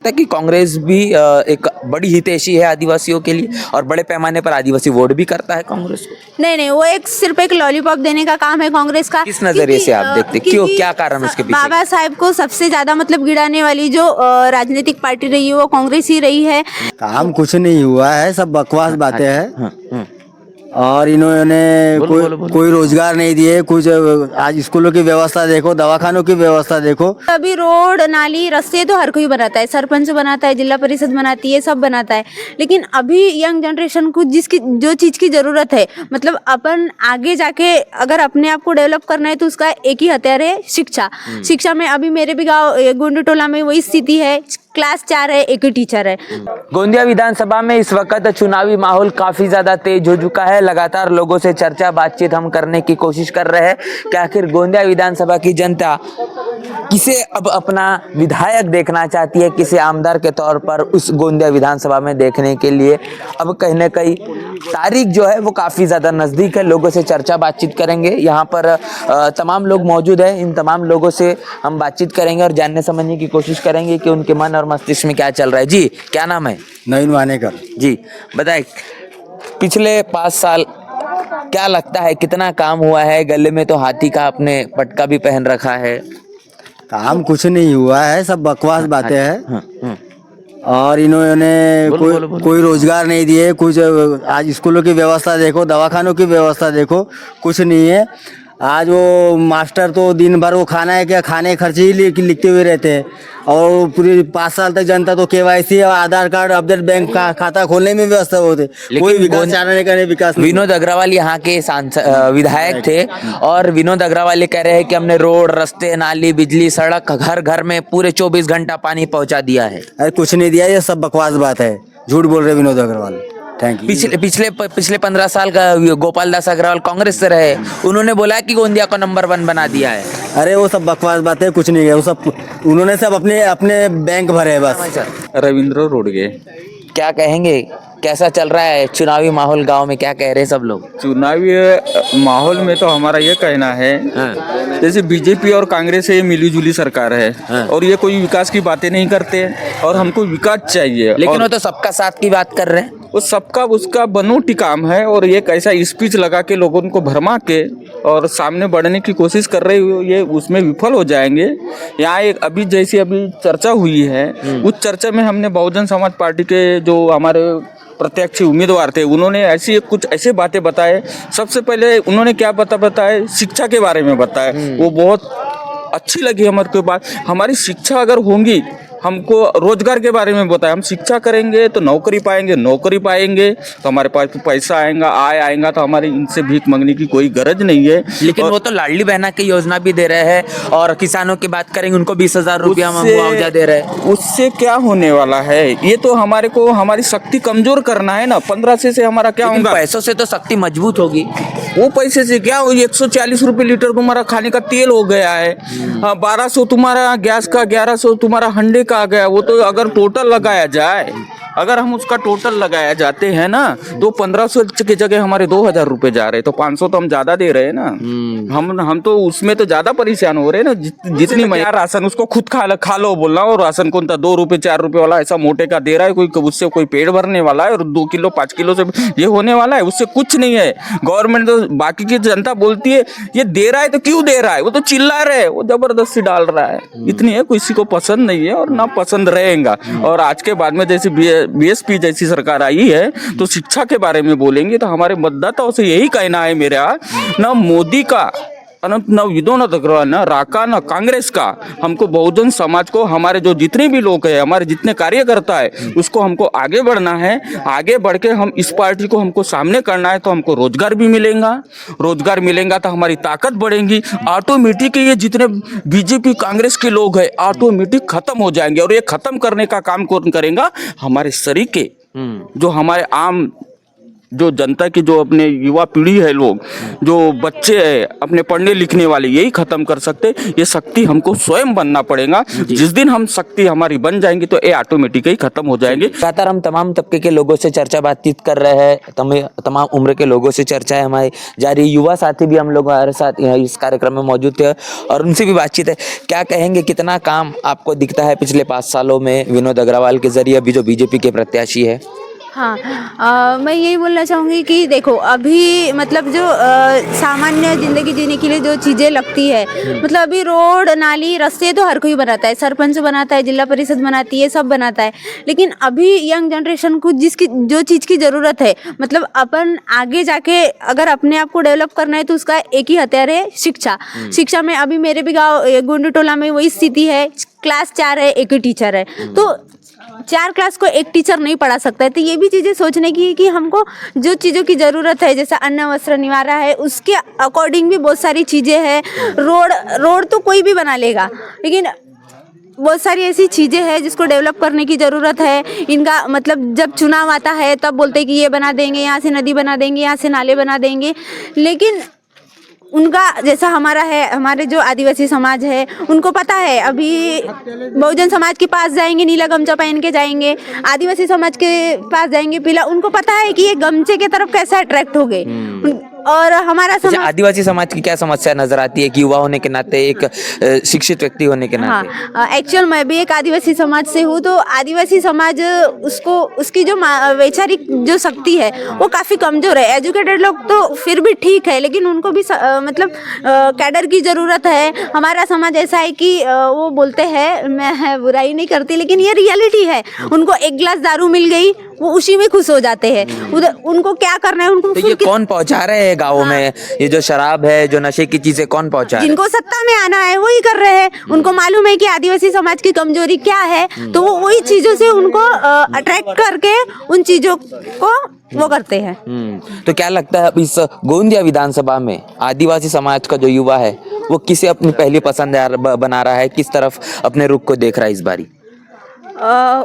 है कि कांग्रेस भी एक बड़ी हितैषी है आदिवासियों के लिए और बड़े पैमाने पर आदिवासी वोट भी करता है कांग्रेस को। नहीं नहीं, वो एक सिर्फ एक लॉलीपॉप देने का काम है कांग्रेस का। किस नजरिए से आप देखते हैं? क्यों, क्या कारण उसके पीछे? बाबा साहब को सबसे ज्यादा मतलब गिराने वाली जो राजनीतिक पार्टी रही है वो कांग्रेस ही रही है। काम कुछ नहीं हुआ है, सब बकवास बातें हैं। और इन्होंने कोई रोजगार नहीं दिए कुछ। आज स्कूलों की व्यवस्था देखो, दवाखानों की व्यवस्था देखो। अभी रोड नाली रास्ते तो हर कोई बनाता है, सरपंच बनाता है, जिला परिषद बनाती है, सब बनाता है। लेकिन अभी यंग जनरेशन को जिसकी जो चीज की जरूरत है, मतलब अपन आगे जाके अगर अपने आप को डेवलप करना है तो उसका एक ही हथियार है, शिक्षा। शिक्षा में अभी मेरे भी गाँव गोंडी टोला में वही स्थिति है, क्लास 4 है, एक ही टीचर है। गोंदिया विधानसभा में इस वक्त चुनावी माहौल काफी ज्यादा तेज हो चुका है। लगातार लोगों से चर्चा बातचीत हम करने की कोशिश कर रहे हैं कि आखिर गोंदिया विधानसभा की जनता किसे अब अपना विधायक देखना चाहती है, किसे आमदार के तौर पर उस गोंदिया विधानसभा में देखने के लिए। अब कहीं ना कहीं तारीख जो है वो काफी ज्यादा नजदीक है। लोगों से चर्चा बातचीत करेंगे, यहाँ पर तमाम लोग मौजूद हैं। इन तमाम लोगों से हम बातचीत करेंगे और जानने समझने की कोशिश करेंगे कि उनके मन और मस्तिष्क में क्या चल रहा है। जी, क्या नाम है? नवीन वानेकर जी, बताए पिछले 5 साल क्या लगता है कितना काम हुआ है? गले में तो हाथी का आपने पटका भी पहन रखा है। काम कुछ नहीं हुआ है, सब बकवास बातें हैं। और इन्होंने कोई रोजगार नहीं दिए कुछ। आज स्कूलों की व्यवस्था देखो, दवाखानों की व्यवस्था देखो, कुछ नहीं है। आज वो मास्टर तो दिन भर वो खाना है क्या, खाने खर्चे ही लिखते हुए रहते हैं। और पूरी 5 साल तक जनता तो केवाईसी और आधार कार्ड अपडेट बैंक का खाता खोलने में व्यवस्था होते, कोई विकास चाहने का नहीं। विकास विनोद अग्रवाल यहाँ के सांसद विधायक थे और विनोद अग्रवाल ये कह रहे हैं कि हमने रोड, रास्ते, नाली, बिजली, सड़क घर घर में पूरे 24 घंटा पानी पहुंचा दिया है। अरे कुछ नहीं दिया, ये सब बकवास बात है, झूठ बोल रहे विनोद अग्रवाल। Thank you. पिछले 15 साल का गोपाल दास अग्रवाल कांग्रेस से रहे, उन्होंने बोला कि गोंदिया को नंबर 1 बना दिया है। अरे वो सब बकवास बात है, कुछ नहीं है वो सब। उन्होंने सब अपने अपने बैंक भरे हैं बस। रविंद्र रोडगे। क्या कहेंगे, कैसा चल रहा है चुनावी माहौल गांव में? क्या कह रहे हैं सब लोग? चुनावी माहौल में तो हमारा ये कहना है, जैसे बीजेपी और कांग्रेस है, ये मिलीजुली सरकार है और ये कोई विकास की बातें नहीं करते और हमको विकास चाहिए। लेकिन वो तो सबका साथ की बात कर रहे हैं। वो सबका उसका बनोटी काम है और ये कैसा स्पीच लगा के लोगों को भरमा के और सामने बढ़ने की कोशिश कर रहे हो, ये उसमें विफल हो जाएंगे। यहाँ एक अभी जैसी अभी चर्चा हुई है, उस चर्चा में हमने बहुजन समाज पार्टी के जो हमारे प्रत्याशी उम्मीदवार थे, उन्होंने कुछ ऐसे बातें बताए। सबसे पहले उन्होंने क्या बताया, शिक्षा के बारे में बताया। वो बहुत अच्छी लगी हमारे को बात। हमारी शिक्षा अगर होंगी, हमको रोजगार के बारे में बताया, हम शिक्षा करेंगे तो नौकरी पाएंगे तो हमारे पास पैसा आएगा तो हमारी इनसे भीख मांगने की कोई गरज नहीं है। लेकिन वो तो लाडली बहना की योजना भी दे रहे हैं और किसानों की बात करेंगे उनको 20,000 रुपया मुआवजा दे रहे हैं। उससे क्या होने वाला है? ये तो हमारे को हमारी शक्ति कमजोर करना है ना। 1500 से हमारा क्या होगा? पैसों से तो शक्ति मजबूत होगी। वो पैसे से क्या हो? 140 रुपये लीटर तुम्हारा खाने का तेल हो गया है, 1200 तुम्हारा गैस का, 1100 तुम्हारा हंडे का आ गया। वो तो अगर टोटल लगाया जाए, अगर हम उसका टोटल लगाया जाते हैं ना, तो 1500 की जगह हमारे 2000 रुपए जा रहे, तो 500 तो हम ज्यादा दे रहे हैं ना। हम तो उसमें तो ज्यादा परेशान हो रहे हैं ना। जितनी मैं राशन उसको खुद खा लो बोल रहा हूँ, और राशन कौन था 2 रुपए 4 रुपए वाला ऐसा मोटे का दे रहा है, कोई उससे कोई पेट भरने वाला है? और 2 किलो 5 किलो से ये होने वाला है? उससे कुछ नहीं है। गवर्नमेंट तो बाकी की जनता बोलती है ये दे रहा है तो क्यों दे रहा है, वो तो चिल्ला रहे, वो जबरदस्ती डाल रहा है। इतनी है, किसी को पसंद नहीं है और ना पसंद रहेगा। और आज के बाद में जैसे बीएसपी जैसी सरकार आई है तो शिक्षा के बारे में बोलेंगे तो हमारे मतदाताओं से यही कहना है मेरा, ना मोदी का, न विनोद अग्रवाल, न राका, न कांग्रेस का, हमको बहुजन समाज को, हमारे जो जितने भी लोग हैं, हमारे जितने कार्यकर्ता है, उसको हमको आगे बढ़ना है। आगे बढ़ के हम इस पार्टी को हमको सामने करना है तो हमको रोजगार भी मिलेगा तो हमारी ताकत बढ़ेगी। ऑटोमेटिक ये जितने बीजेपी कांग्रेस के लोग हैं ऑटोमेटिक खत्म हो जाएंगे। और ये खत्म करने का काम कौन करेगा? हमारे सरीके, जो हमारे आम जो जनता की जो अपने युवा पीढ़ी है, लोग जो बच्चे हैं अपने पढ़ने लिखने वाले, यही खत्म कर सकते। ये शक्ति हमको स्वयं बनना पड़ेगा। जिस दिन हम शक्ति हमारी बन जाएंगी तो ये ऑटोमेटिकली खत्म हो जाएंगे। लगातार हम तमाम तबके के लोगों से चर्चा बातचीत कर रहे हैं, तमाम उम्र के लोगों से चर्चाएं हमारी जारी। युवा साथी भी हम लोग हमारे साथ इस कार्यक्रम में मौजूद थे और उनसे भी बातचीत है। क्या कहेंगे, कितना काम आपको दिखता है पिछले 5 सालों में विनोद अग्रवाल के जरिए, अभी जो बीजेपी के प्रत्याशी है? हाँ, मैं यही बोलना चाहूँगी कि देखो अभी मतलब जो सामान्य ज़िंदगी जीने के लिए जो चीज़ें लगती है, मतलब अभी रोड नाली रास्ते तो हर कोई बनाता है, सरपंच बनाता है, जिला परिषद बनाती है, सब बनाता है। लेकिन अभी यंग जनरेशन को जिसकी जो चीज़ की ज़रूरत है, मतलब अपन आगे जाके अगर अपने आप को डेवलप करना है तो उसका एक ही हथियार है शिक्षा। शिक्षा में अभी मेरे भी गाँव गोंडी टोला में वही स्थिति है, क्लास 4 है, एक ही टीचर है, तो 4 क्लास को एक टीचर नहीं पढ़ा सकता है। तो ये भी चीज़ें सोचने की है कि हमको जो चीज़ों की ज़रूरत है, जैसे अन्न वस्त्र निवारा है, उसके अकॉर्डिंग भी बहुत सारी चीज़ें हैं। रोड तो कोई भी बना लेगा, लेकिन बहुत सारी ऐसी चीज़ें हैं जिसको डेवलप करने की ज़रूरत है। इनका मतलब जब चुनाव आता है तब बोलते हैं कि ये बना देंगे, यहाँ से नदी बना देंगे, यहाँ से नाले बना देंगे, लेकिन उनका जैसा हमारा है, हमारे जो आदिवासी समाज है उनको पता है। अभी बहुजन समाज के पास जाएंगे नीला गमछा पहन के जाएंगे, आदिवासी समाज के पास जाएंगे पीला, उनको पता है कि ये गमछे के तरफ कैसे अट्रैक्ट हो गए। और हमारा समाज, आदिवासी समाज की क्या समस्या नजर आती है कि युवा होने के नाते, एक शिक्षित व्यक्ति होने के नाते? हाँ, एक्चुअल मैं भी एक आदिवासी समाज से हूँ, तो आदिवासी समाज उसकी जो वैचारिक जो शक्ति है वो काफ़ी कमज़ोर है। एजुकेटेड लोग तो फिर भी ठीक है, लेकिन उनको भी मतलब कैडर की ज़रूरत है। हमारा समाज ऐसा है कि वो बोलते हैं, मैं बुराई नहीं करती लेकिन ये रियलिटी है, उनको एक गिलास दारू मिल गई वो उसी में खुश हो जाते हैं। उधर उनको क्या करना है, उनको तो ये कौन पहुंचा रहे हैं गाँवों में? ये जो शराब है, जो नशे की चीजें कौन पहुंचा रहे हैं? जिनको सत्ता में आना है वही कर रहे हैं। उनको मालूम है कि आदिवासी समाज की कमजोरी क्या है, तो वो वही चीजों से उनको अट्रैक्ट करके उन चीजों को वो करते हैं। तो क्या लगता है इस गोंदिया विधानसभा में आदिवासी समाज का जो युवा है वो किसे अपनी पहली पसंद बना रहा है, किस तरफ अपने रुख को देख रहा है इस बारी?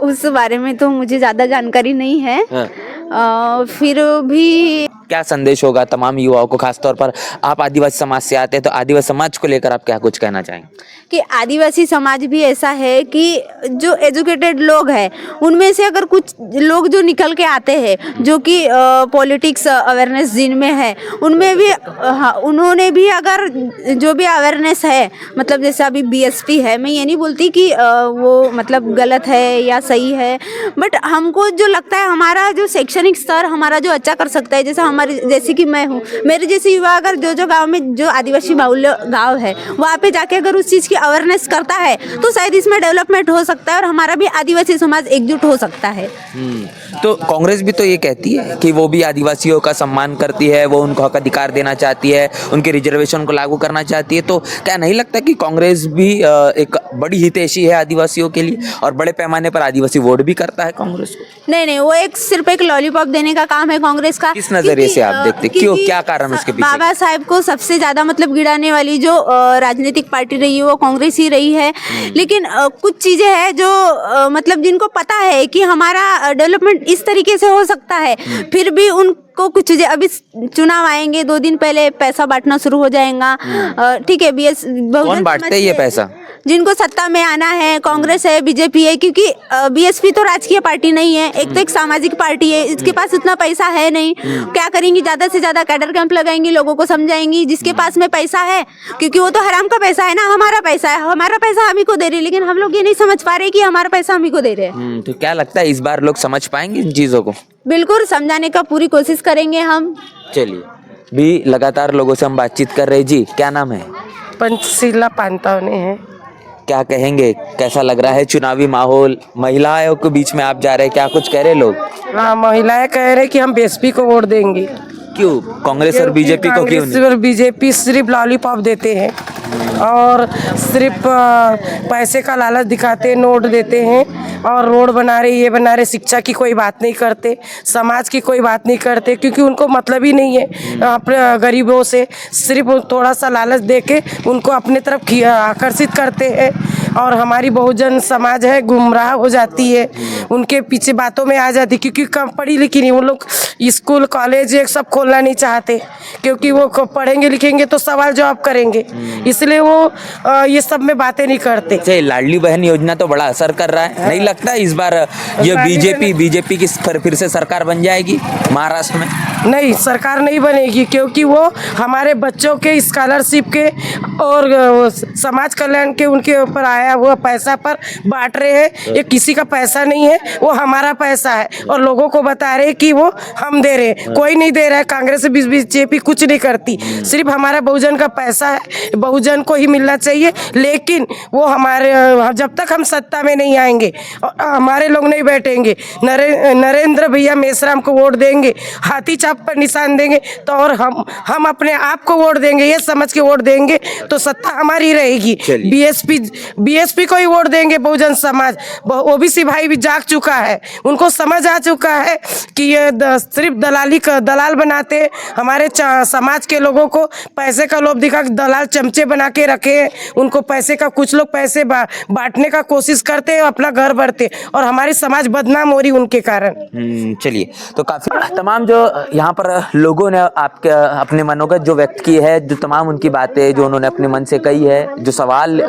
उस बारे में तो मुझे ज़्यादा जानकारी नहीं है। फिर भी क्या संदेश होगा तमाम युवाओं को, खासतौर पर आप आदिवासी समाज से आते हैं, तो आदिवासी समाज को लेकर आप क्या कुछ कहना चाहेंगे? कि आदिवासी समाज भी ऐसा है कि जो एजुकेटेड लोग हैं उनमें से अगर कुछ लोग जो निकल के आते हैं, जो कि पॉलिटिक्स अवेयरनेस जिनमें है, उनमें भी उन्होंने भी अगर जो भी अवेयरनेस है, मतलब जैसे अभी बीएसपी है, मैं ये नहीं बोलती कि वो मतलब गलत है या सही है, बट हमको जो लगता है हमारा जो शैक्षणिक स्तर हमारा जो अच्छा कर सकता है, जैसे हमारे जैसे कि मैं हूँ, मेरे जैसे युवा अगर जो गाँव में जो आदिवासी बाहुल्य गाँव है वहाँ पे जाके अगर उस चीज़ की अवेयरनेस करता है तो शायद इसमें डेवलपमेंट हो सकता है और हमारा भी आदिवासी समाज एकजुट हो सकता है। तो कांग्रेस भी तो ये कहती है कि वो भी आदिवासियों का सम्मान करती है, वो उनको हक अधिकार देना चाहती है, उनके रिजर्वेशन को लागू करना चाहती है। तो क्या नहीं लगता कि कांग्रेस भी एक बड़ी हितैषी है आदिवासियों के लिए और बड़े पैमाने पर आदिवासी वोट भी करता है कांग्रेस को? नहीं, वो सिर्फ एक लॉलीपॉप देने का काम है कांग्रेस का। किस नजरिए से आप देखते, क्यों, क्या कारण उसके पीछे? बाबा साहब को सबसे ज्यादा मतलब गिराने वाली जो राजनीतिक पार्टी रही है वो कांग्रेस ही रही है। लेकिन कुछ चीजें हैं जो मतलब जिनको पता है कि हमारा डेवलपमेंट इस तरीके से हो सकता है, फिर भी उनको कुछ चीजें, अभी चुनाव आएंगे 2 दिन पहले पैसा बांटना शुरू हो जाएगा। ठीक है, कौन बांटते हैं ये पैसा? जिनको सत्ता में आना है, कांग्रेस है, बीजेपी है, क्योंकि बीएसपी तो राजकीय पार्टी नहीं है, एक तो एक सामाजिक पार्टी है, इसके पास उतना पैसा है नहीं। क्या करेंगी, ज्यादा से ज्यादा कैडर कैंप लगाएंगी, लोगों को समझाएंगी। जिसके पास में पैसा है, क्योंकि वो तो हराम का पैसा है ना, हमारा पैसा है, हमारा पैसा हम ही को दे रहे हैं, लेकिन हम लोग ये नहीं समझ पा रहे कि हमारा पैसा हम ही को दे रहे हैं। तो क्या लगता है इस बार लोग समझ पाएंगे इन चीजों को? बिल्कुल समझाने का पूरी कोशिश करेंगे हम। चलिए, भी लगातार लोगों से हम बातचीत कर रहे। जी, क्या नाम है? पंचशीला पांतावने है। क्या कहेंगे, कैसा लग रहा है चुनावी माहौल? महिलाओं के बीच में आप जा रहे हैं, क्या कुछ कह रहे लोग? हाँ, महिलाएं कह रहे कि हम बीएसपी को वोट देंगे। क्यों? कांग्रेस और बीजेपी को क्यों नहीं? कांग्रेस और बीजेपी सिर्फ लॉलीपॉप देते हैं और सिर्फ पैसे का लालच दिखाते हैं, नोट देते हैं और रोड बना रहे, ये बना रहे, शिक्षा की कोई बात नहीं करते, समाज की कोई बात नहीं करते, क्योंकि उनको मतलब ही नहीं है अपने गरीबों से। सिर्फ थोड़ा सा लालच देके उनको अपने तरफ आकर्षित करते हैं और हमारी बहुजन समाज है गुमराह हो जाती है, उनके पीछे बातों में आ जाती, क्योंकि कम पढ़ी लिखी नहीं, वो लोग स्कूल कॉलेज ये सब खोलना नहीं चाहते, क्योंकि वो पढ़ेंगे लिखेंगे तो सवाल जवाब करेंगे, इसलिए वो ये सब में बातें नहीं करते। अच्छा, ये लाडली बहन योजना तो बड़ा असर कर रहा है, नहीं लगता इस बार ये बीजेपी की फिर से सरकार बन जाएगी महाराष्ट्र में? नहीं, सरकार नहीं बनेगी, क्योंकि वो हमारे बच्चों के स्कॉलरशिप के और समाज कल्याण के उनके ऊपर आया हुआ पैसा पर बांट रहे हैं। ये किसी का पैसा नहीं है, वो हमारा पैसा है, और लोगों को बता रहे हैं कि वो हम दे रहे हैं। कोई नहीं दे रहा है, कांग्रेस बीजेपी कुछ नहीं करती, सिर्फ हमारा बहुजन का पैसा है, बहुजन को ही मिलना चाहिए। लेकिन वो हमारे जब तक हम सत्ता में नहीं आएंगे और हमारे लोग नहीं बैठेंगे, नरेंद्र भैया मेश्राम को वोट देंगे, हाथी चाप पर निशान देंगे, तो और हम अपने आप को वोट देंगे, ये समझ के वोट देंगे तो सत्ता हमारी रहेगी। बीएसपी को ही वोट देंगे। बहुजन समाज, ओबीसी भाई भी जाग चुका है, उनको समझ आ चुका है कि ये सिर्फ दलाल बनाते, हमारे समाज के लोगों को पैसे का लोभ दिखा दलाल चमचे बना के रखे हैं, उनको पैसे का, कुछ लोग पैसे बांटने का कोशिश करते हैं, अपना घर भरते, और हमारी समाज बदनाम हो रही उनके कारण। चलिए, तो काफी तमाम जो यहाँ पर लोगों ने आपके अपने मनोगत जो व्यक्त की है, जो तमाम उनकी बातें जो उन्होंने अपने मन से कही है, जो सवाल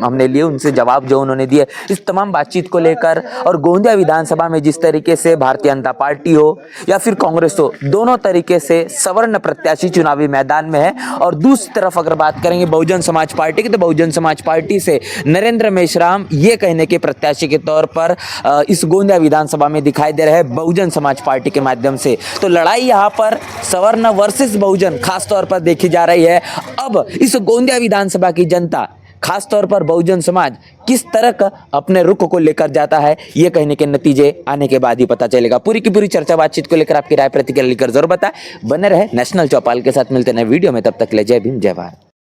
हमने लिए उनसे जवाब जो उन्होंने दिए, इस तमाम बातचीत को लेकर, और गोंदिया विधानसभा में जिस तरीके से भारतीय जनता पार्टी हो या फिर कांग्रेस हो, दोनों तरीके से सवर्ण प्रत्याशी चुनावी मैदान में है। और दूसरी तरफ अगर बात करेंगे बहुजन समाज पार्टी की, तो बहुजन समाज पार्टी से नरेंद्र मेश्राम ये कहने के प्रत्याशी के तौर पर इस गोंदिया विधानसभा में दिखाई दे रहे हैं बहुजन समाज पार्टी के माध्यम से। तो लड़ाई यहाँ पर सवर्ण वर्सेस बहुजन खास तौर पर देखी जा रही है। अब इस गोंदिया विधानसभा की जनता, खास तौर पर बहुजन समाज, किस तरह का अपने रुख को लेकर जाता है, ये कहने के नतीजे आने के बाद ही पता चलेगा। पूरी की पूरी चर्चा बातचीत को लेकर आपकी राय प्रतिक्रिया लिखकर जरूर बताएं। बने रहे नेशनल चौपाल के साथ, मिलते हैं वीडियो में, तब तक ले जय भीम जय भारत।